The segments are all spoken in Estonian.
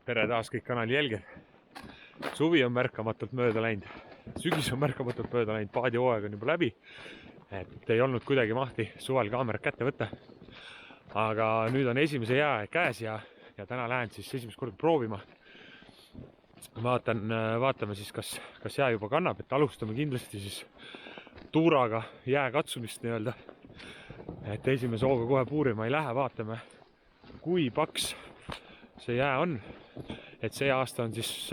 tere taas kõik kanali jälgijad. Suvi on märkamatult mööda läinud, sügis on märkamatult mööda läinud, paadihooaeg on juba läbi. Et ei olnud kuidagi mahti suvel kaamerat kätte võtta. Aga nüüd on esimese jää käes ja täna lähen siis esimest korda proovima. Vaatame siis, kas jää juba kannab, et alustame kindlasti siis tuuraga jää katsumist nii-öelda. Et esimese hooga kohe puurima ei lähe, vaatame, kui paks see jää on. Et see aasta on siis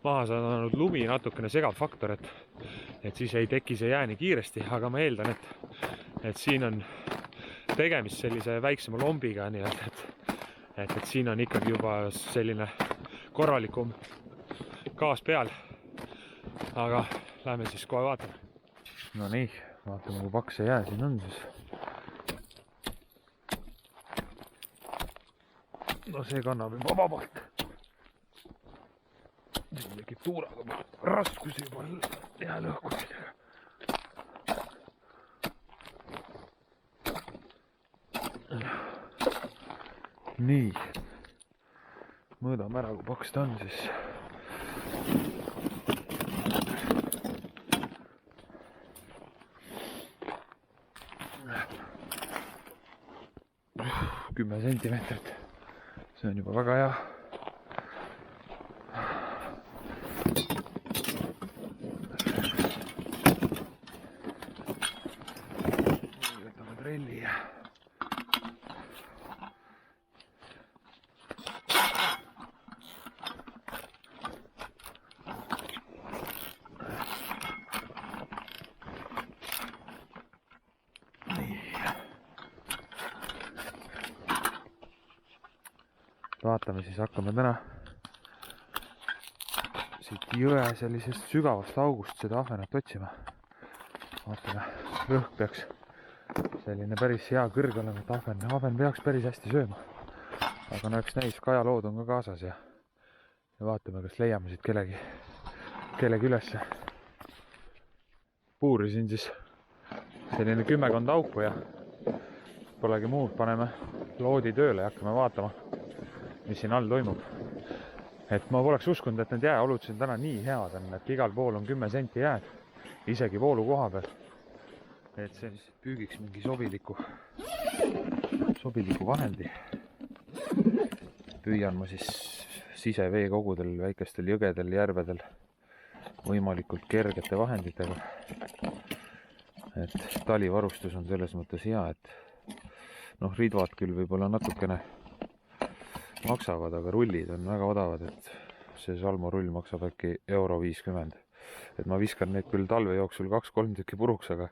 maha saanud lumi, natukene segav faktor, et siis ei teki see jää nii kiiresti, aga ma eeldan, et siin on tegemist sellise väiksema lombiga nii-öelda, et siin on ikkagi juba selline korralikum gaas peal. Aga lähme siis kohe vaatame. No nii, vaatame, kui paks see jää siin on siis. No see kannab juba vabalt. Siin tekib tuuraga raskusi juba jää lõhkumisega. Nii, mõõdame ära, kui paks ta on siis. Kümme sentimeetrit. See on juba väga hea. Võtame trelli ja vaatame siis, hakkame täna siit jõe sellisest sügavast august seda ahvenat otsima. Vaatame, rõhk peaks selline päris hea kõrge olema, et ahven peaks päris hästi sööma. Aga no eks näis, kajalood on ka kaasas ja vaatame, kas leiame siit kellegi ülesse. Puurisin siis selline 10 auku ja polegi muud, paneme loodi tööle ja hakkame vaatama, mis siin all toimub. Et ma poleks uskunud, et need jääolud siin täna nii head on, et igal pool on 10 senti jääd, isegi voolu koha peal. Et see on püügiks mingi sobiliku vahendi. Püüan ma siis siseveekogudel, väikestel jõgedel, järvedel võimalikult kergete vahenditega. Et talivarustus on selles mõttes hea, et ridvad küll võib-olla natukene maksavad, aga rullid on väga odavad, et see salmorull maksab äkki €50. Et ma viskan neid küll talve jooksul 2-3 tükki puruks, aga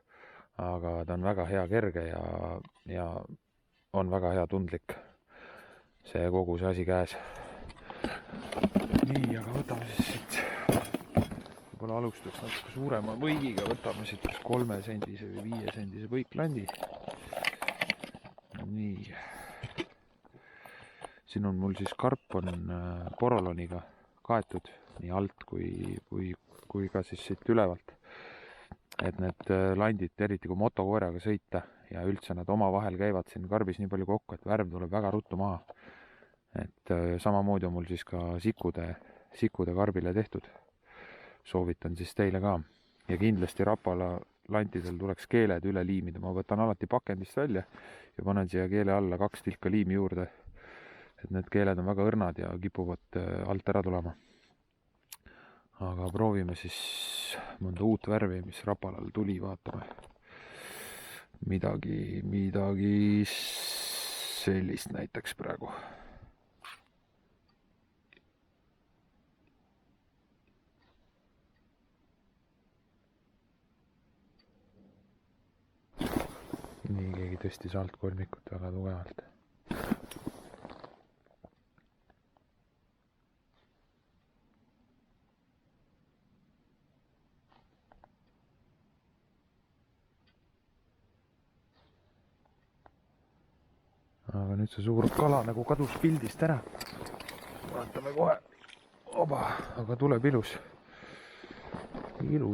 ta on väga hea kerge ja on väga hea tundlik see kogu see asi käes. Nii, aga võtame siis siit võib-olla alustuseks natuke suurema võigiga, võtame siit 3 sendise või 5 sendise võiklandi. Nii. Siin on mul siis karp on poroloniga kaetud nii alt kui ka siis siit ülevalt. Et need landid, eriti kui motokoeraga sõita ja üldse nad omavahel käivad siin karbis nii palju kokku, et värv tuleb väga ruttu maha. Et samamoodi on mul siis ka sikude karbile tehtud. Soovitan siis teile ka. Ja kindlasti rapala lantidel tuleks keeled üle liimida. Ma võtan alati pakendist välja ja panen siia keele alla 2 tilka liimi juurde. Et need keeled on väga õrnad ja kipuvad alt ära tulema. Aga proovime siis mõnda uut värvi, mis rapalal tuli, vaatame. Midagi sellist näiteks praegu. Nii, keegi tõstis alt kolmikut väga tugevalt. Aga nüüd see suur kala nagu kadus pildist ära. Vaatame kohe. Oba, aga tuleb ilus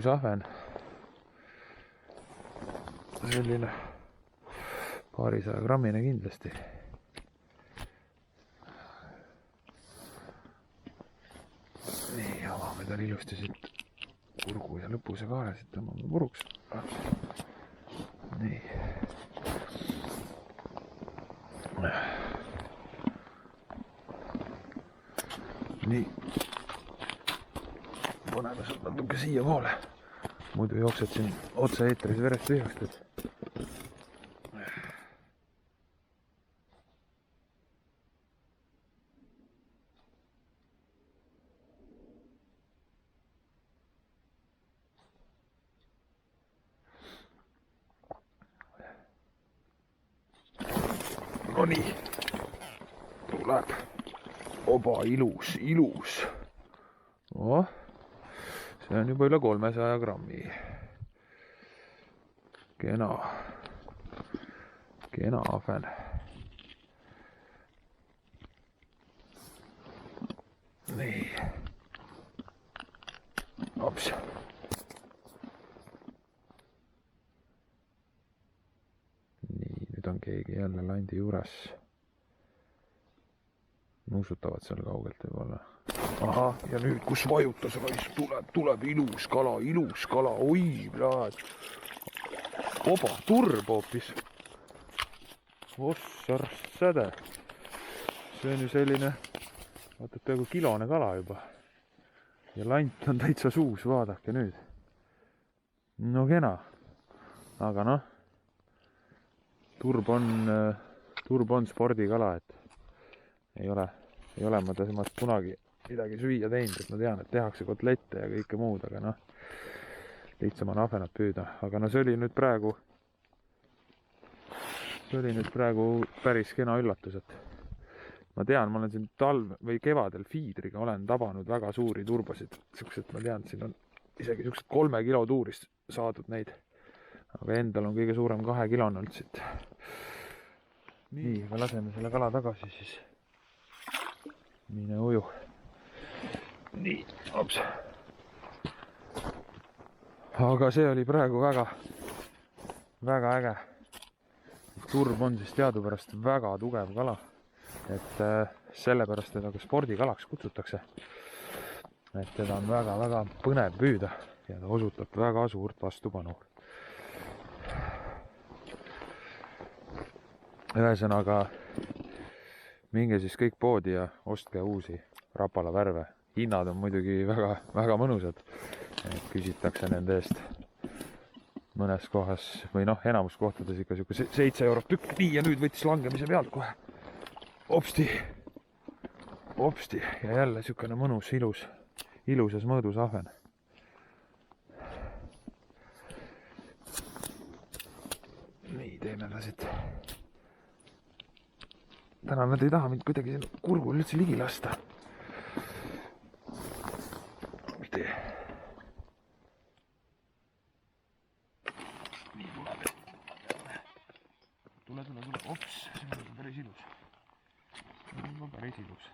ahven. Selline paarisaja grammine kindlasti. tal ilusti siit kurgu ja lõpuse kaare siit tõmbame puruks. Nii. Nii. Paneme sealt natuke siia poole. Muidu jooksed siin otse eetris verest tühjaks. No nii, tuleb. Oba, ilus, ilus. Oh, see on juba üle 300 grammi. Kena. Kena ahven. Nii. Ops. Nüüd on keegi jälle landi juures. Nuusutavad seal kaugelt võib-olla. Aha, ja nüüd kus vajutas raisk, tuleb ilus kala, oi, praad. Oba, turb hoopis. Ossar säde. See on ju selline, vaatad peaaegu kilone kala juba. Ja lant on täitsa suus, vaadake nüüd. No kena. Aga noh, turb on spordikala, et ei ole ma temast kunagi midagi süüa teinud, et ma tean, et tehakse kotlette ja kõike muud, aga noh, lihtsam on ahvenat püüda. Aga no see oli nüüd praegu päris kena üllatus, et ma tean, ma olen siin talv või kevadel fiidriga olen tabanud väga suuri turbasid. Siuksed, ma tean, siin on isegi siuksed 3 kilo tuurist saadud neid. Aga endal on kõige suurem 2 kilon olnud siit. Nii, aga laseme selle kala tagasi siis. Mine uju. Nii, ops. Aga see oli praegu väga äge. Turb on siis teadupärast väga tugev kala. Et sellepärast teda ka spordikalaks kutsutakse. Et teda on väga põnev püüda ja ta osutab väga suurt vastupanu. Ühesõnaga, minge siis kõik poodi ja ostke uusi rapala värve. Hinnad on muidugi väga mõnusad. Küsitakse nende eest mõnes kohas või noh, enamus kohtades ikka 7 eurot tükk. Nii, ja nüüd võttis langemise pealt kohe. Opsti. Ja jälle sükene mõnus, ilusas mõõdus ahven. Nii, teeme ta siit. Täna nad ei taha mind kuidagi kurgul üldse ligi lasta. Nii tuleb. Tule. Ops, see on päris ilus. See on päris ilus.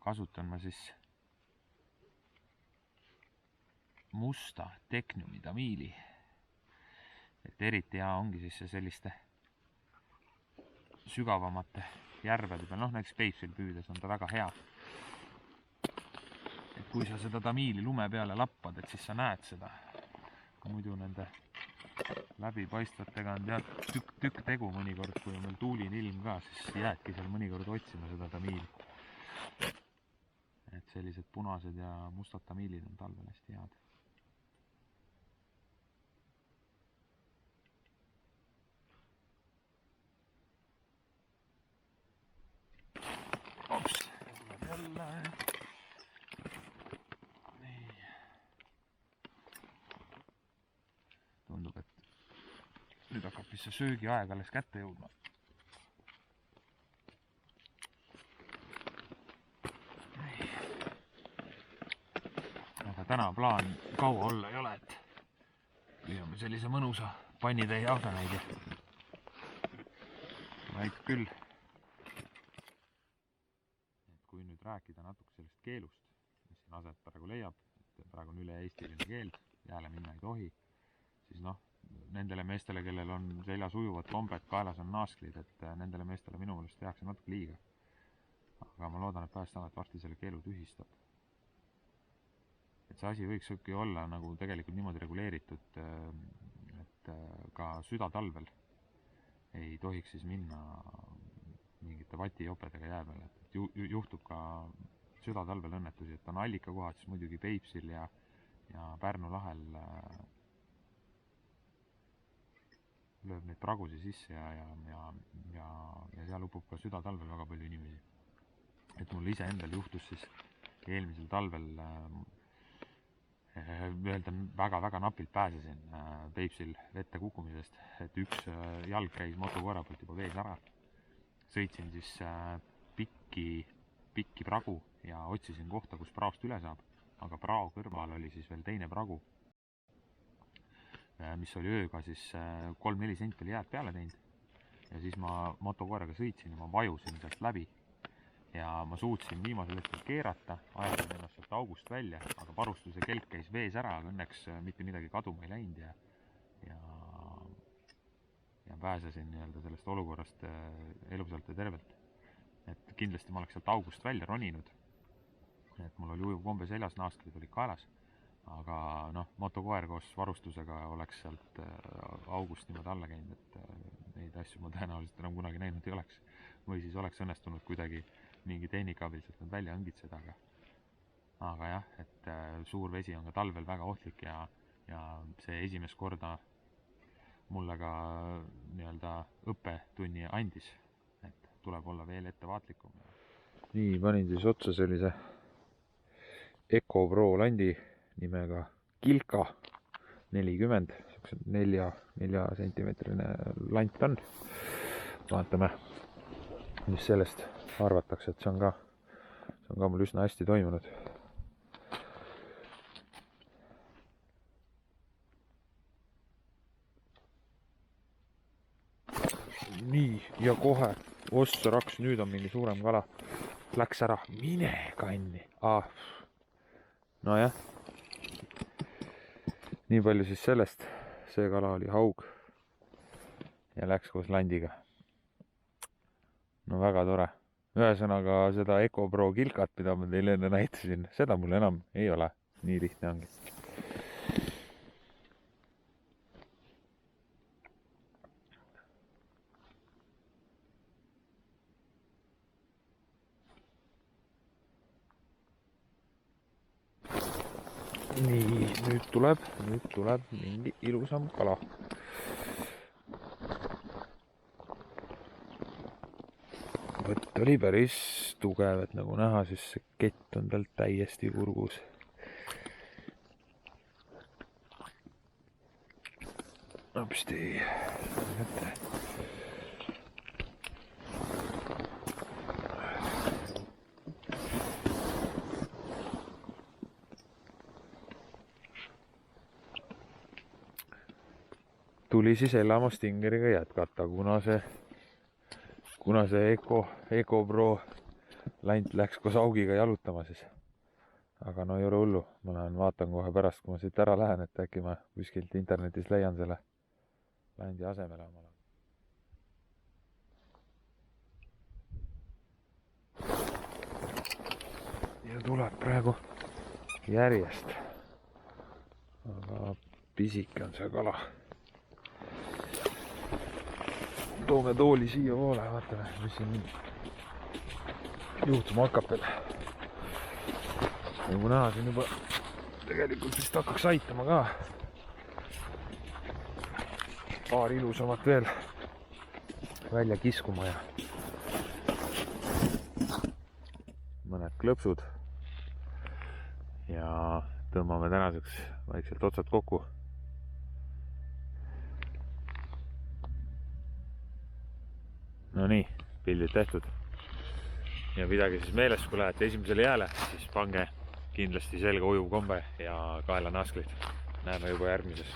Kasutan ma siis musta tekniumi tamiili. Et eriti hea ongi siis see selliste sügavamate järvede peal, noh näiteks Peipsil püüdes on ta väga hea. Et kui sa seda tamiili lume peale lappad, et siis sa näed seda. Muidu nende läbipaistvatega on tükk tegu mõnikord, kui on veel tuuline ilm ka, siis jäädki seal mõnikord otsima seda tamiili. Et sellised punased ja mustad tamiilid on talvel hästi head. Ops, tuleb jälle. Nii. Tundub, et nüüd hakkab vist see söögiaeg alles kätte jõudma. Aga täna plaan kaua olla ei ole, et püüame sellise mõnusa pannitäie ahvenaid ja vaid küll. Kui nüüd rääkida natuke sellest keelust, mis siin aset praegu leiab, et praegu on üle-eestiline keeld, jääle minna ei tohi, siis noh, nendele meestele, kellel on seljas ujuvad kombed, kaelas on naasklid, et nendele meestele minu meelest tehakse natuke liiga. aga ma loodan, et Päästeamet varsti selle keelu tühistab. Et see asi võiks ikkagi olla nagu tegelikult niimoodi reguleeritud, et ka südatalvel ei tohiks siis minna mingite vatijopedega jää peale. Juhtub ka südatalvel õnnetusi, et on allikakohad, siis muidugi Peipsil ja Pärnu lahel lööb neid pragusi sisse ja seal upub ka südatalvel väga palju inimesi. Et mul ise endal juhtus siis eelmisel talvel väga napilt pääsesin Peipsil vette kukkumisest, et üks jalg käis motokoera poolt juba vees ära. Sõitsin siis pikki pragu ja otsisin kohta, kus praost üle saab, aga prao kõrval oli siis veel teine pragu, mis oli ööga siis 3-4 senti oli jääd peale teinud. Ja siis ma motokoeraga sõitsin ja ma vajusin sealt läbi. Ja ma suutsin viimasel hetkel keerata, ajasin ennast sealt august välja, aga varustuse kelk käis vees ära, aga õnneks mitte midagi kaduma ei läinud ja pääsesin sellest olukorrast elusalt ja tervelt. Et kindlasti ma oleks sealt august välja roninud, et mul oli ujuv kombe seljas, naasklid olid kaelas, aga motokoer koos varustusega oleks sealt august niimoodi alla käinud, et neid asju ma tõenäoliselt enam kunagi näinud ei oleks. Või siis oleks õnnestunud kuidagi mingi tehnika abil sealt välja õngitseda, aga jah, et suur vesi on ka talvel väga ohtlik ja see esimest korda mulle ka õppetunni andis, et tuleb olla veel ettevaatlikum. Nii, panin siis otsa sellise EcoPro landi nimega Kilka 40, 4 sentimeetrine lant on. Vaatame, mis sellest arvatakse, et see on ka mul üsna hästi toimunud. Nii, ja kohe, ossa raks, nüüd on mingi suurem kala. Läks ära, mine kanni. Nojah. Nii palju siis sellest. See kala oli haug ja läks koos landiga. No väga tore. Ühesõnaga seda EcoPro Kilkat, mida ma teile enne näitasin, seda mul enam ei ole. Nii lihtne ongi. Nii, nüüd tuleb mingi ilusam kala. Võtt oli päris tugev, et nagu näha, siis see kett on talt täiesti kurgus. Napsti. Tuli siis Elamo Stingeriga jätkata, kuna see EcoPro lant läks koos augiga jalutama siis. Aga no ei ole hullu, ma lähen vaatan kohe pärast, kui ma siit ära lähen, et äkki ma kuskilt internetis leian selle landi asemele omale. Ja tuleb praegu järjest. Aga pisike on see kala. Toome tooli siia poole, vaatame, mis siin juhtuma hakkab veel. Nagu näha, siin juba tegelikult vist hakkaks aitama ka. Paar ilusamat veel välja kiskuma ja mõned klõpsud. Ja tõmbame tänaseks vaikselt otsad kokku. No nii, pildid tehtud. Ja pidage siis meeles, kui lähete esimesele jääle, siis pange kindlasti selga ujuv kombe ja kaela naasklid. Näeme juba järgmises.